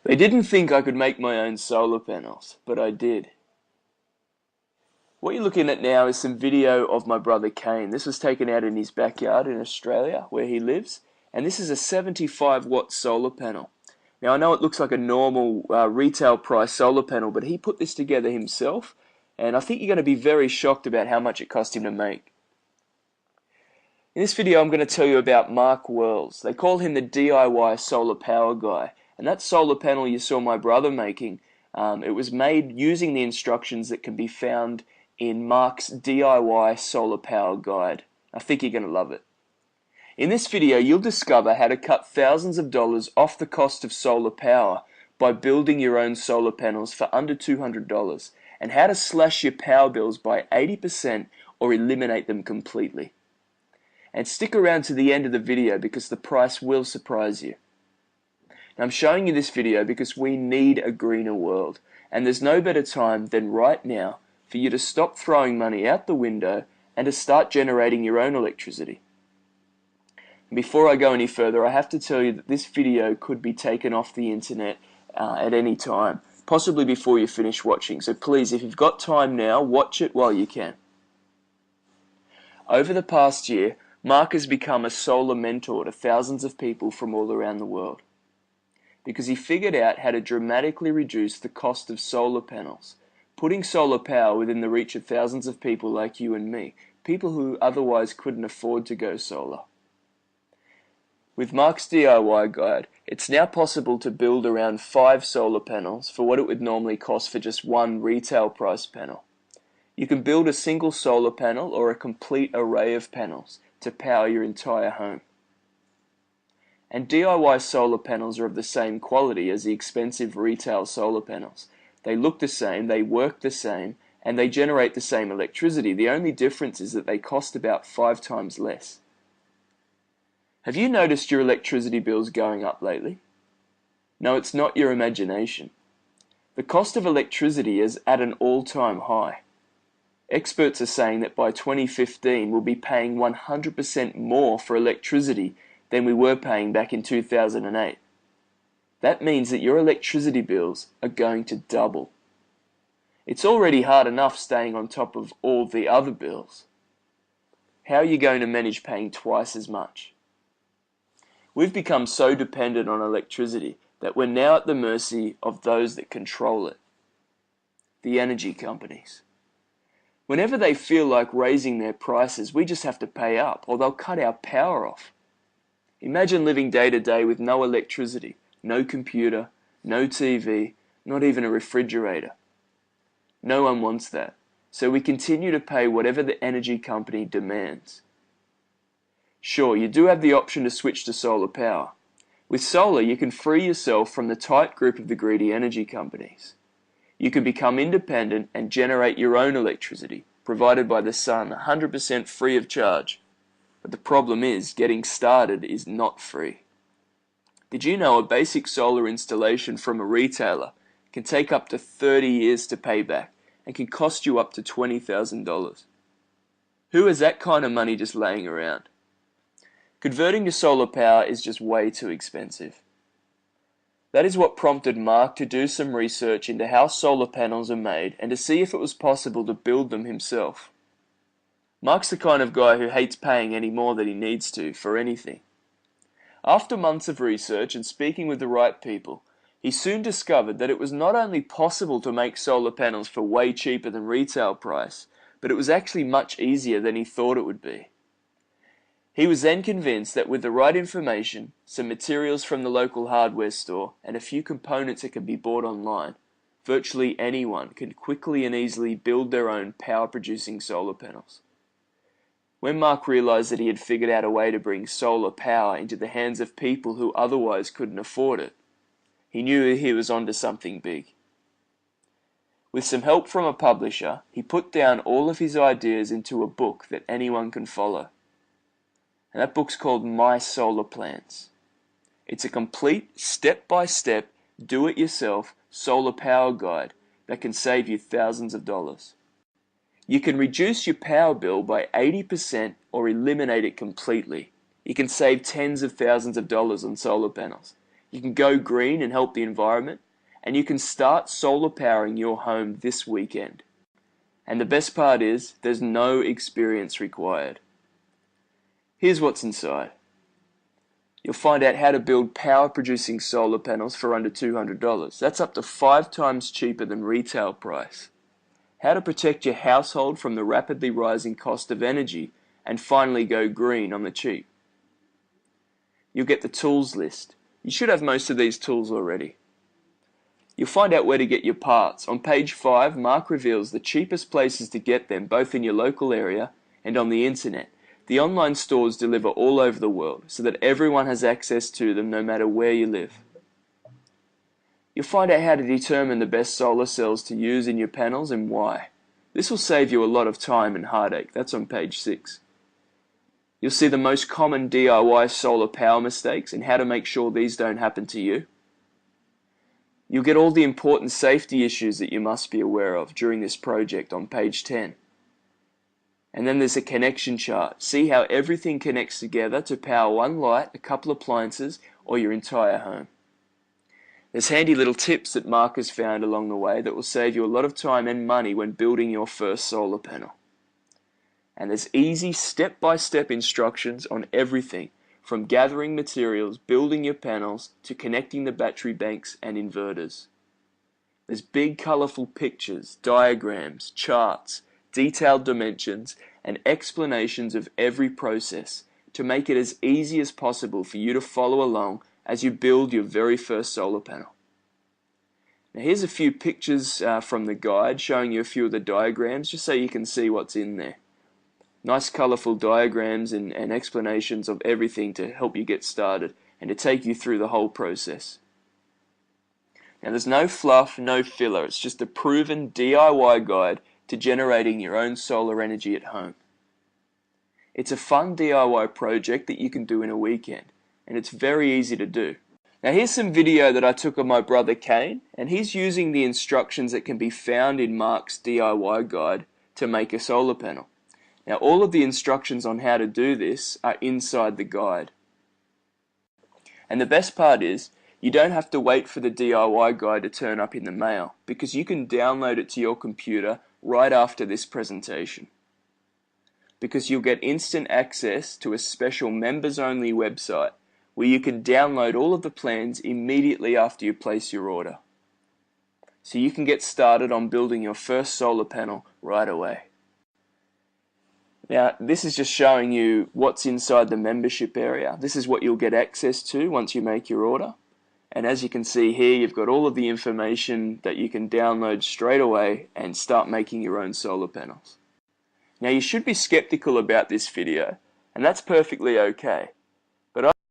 They didn't think I could make my own solar panels, but I did. What you're looking at now is some video of my brother Kane. This was taken out in his backyard in Australia, where he lives, and this is a 75-watt solar panel. Now I know it looks like a normal retail price solar panel, but he put this together himself, and I think you're going to be very shocked about how much it cost him to make. In this video I'm going to tell you about Mark Wells. They call him the DIY solar power guy, and that solar panel you saw my brother making, it was made using the instructions that can be found in Mark's DIY solar power guide. I think you're going to love it. In this video you'll discover how to cut thousands of dollars off the cost of solar power by building your own solar panels for under $200, and how to slash your power bills by 80% or eliminate them completely. And stick around to the end of the video because the price will surprise you. Now I'm showing you this video because we need a greener world, and there's no better time than right now for you to stop throwing money out the window and to start generating your own electricity. And before I go any further, I have to tell you that this video could be taken off the internet at any time, possibly before you finish watching, so please, if you've got time now, watch it while you can. Over the past year, Mark has become a solar mentor to thousands of people from all around the world because he figured out how to dramatically reduce the cost of solar panels, putting solar power within the reach of thousands of people like you and me, people who otherwise couldn't afford to go solar. With Mark's DIY guide, it's now possible to build around 5 solar panels for what it would normally cost for just one retail price panel. You can build a single solar panel or a complete array of panels to power your entire home. And DIY solar panels are of the same quality as the expensive retail solar panels. They look the same, they work the same, and they generate the same electricity. The only difference is that they cost about 5 times less. Have you noticed your electricity bills going up lately? No, it's not your imagination. The cost of electricity is at an all-time high. Experts are saying that by 2015 we'll be paying 100% more for electricity than we were paying back in 2008. That means that your electricity bills are going to double. It's already hard enough staying on top of all the other bills. How are you going to manage paying twice as much? We've become so dependent on electricity that we're now at the mercy of those that control it, the energy companies. Whenever they feel like raising their prices, we just have to pay up, or they'll cut our power off. Imagine living day to day with no electricity, no computer, no TV, not even a refrigerator. No one wants that, so we continue to pay whatever the energy company demands. Sure, you do have the option to switch to solar power. With solar, you can free yourself from the tight grip of the greedy energy companies. You can become independent and generate your own electricity, provided by the sun, 100% free of charge. But the problem is, getting started is not free. Did you know a basic solar installation from a retailer can take up to 30 years to pay back and can cost you up to $20,000? Who has that kind of money just laying around? Converting to solar power is just way too expensive. That is what prompted Mark to do some research into how solar panels are made and to see if it was possible to build them himself. Mark's the kind of guy who hates paying any more than he needs to for anything. After months of research and speaking with the right people, he soon discovered that it was not only possible to make solar panels for way cheaper than retail price, but it was actually much easier than he thought it would be. He was then convinced that with the right information, some materials from the local hardware store, and a few components that can be bought online, virtually anyone can quickly and easily build their own power-producing solar panels. When Mark realized that he had figured out a way to bring solar power into the hands of people who otherwise couldn't afford it, he knew he was onto something big. With some help from a publisher, he put down all of his ideas into a book that anyone can follow. And that book's called My Solar Plans. It's a complete, step-by-step, do-it-yourself solar power guide that can save you thousands of dollars. You can reduce your power bill by 80% or eliminate it completely. You can save tens of thousands of dollars on solar panels. You can go green and help the environment, and you can start solar powering your home this weekend. And the best part is, there's no experience required. Here's what's inside. You'll find out how to build power-producing solar panels for under $200. That's up to 5 times cheaper than retail price. How to protect your household from the rapidly rising cost of energy, and finally go green on the cheap. You'll get the tools list. You should have most of these tools already. You'll find out where to get your parts. On page 5, Mark reveals the cheapest places to get them, both in your local area and on the internet. The online stores deliver all over the world, so that everyone has access to them no matter where you live. You'll find out how to determine the best solar cells to use in your panels and why. This will save you a lot of time and heartache. That's on page 6. You'll see the most common DIY solar power mistakes and how to make sure these don't happen to you. You'll get all the important safety issues that you must be aware of during this project on page 10. And then there's a connection chart. See how everything connects together to power one light, a couple of appliances, or your entire home. There's handy little tips that Mark has found along the way that will save you a lot of time and money when building your first solar panel. And there's easy step-by-step instructions on everything, from gathering materials, building your panels, to connecting the battery banks and inverters. There's big colourful pictures, diagrams, charts, detailed dimensions, and explanations of every process to make it as easy as possible for you to follow along as you build your very first solar panel. Now here's a few pictures from the guide showing you a few of the diagrams just so you can see what's in there. Nice colourful diagrams and explanations of everything to help you get started and to take you through the whole process. Now there's no fluff, no filler, it's just a proven DIY guide to generating your own solar energy at home. It's a fun DIY project that you can do in a weekend, and it's very easy to do. Now here's some video that I took of my brother Kane, and he's using the instructions that can be found in Mark's DIY guide to make a solar panel. Now all of the instructions on how to do this are inside the guide. And the best part is, you don't have to wait for the DIY guide to turn up in the mail, because you can download it to your computer right after this presentation. Because you'll get instant access to a special members-only website where you can download all of the plans immediately after you place your order. So you can get started on building your first solar panel right away. Now, this is just showing you what's inside the membership area. This is what you'll get access to once you make your order. And as you can see here, you've got all of the information that you can download straight away and start making your own solar panels. Now, you should be skeptical about this video, and that's perfectly okay.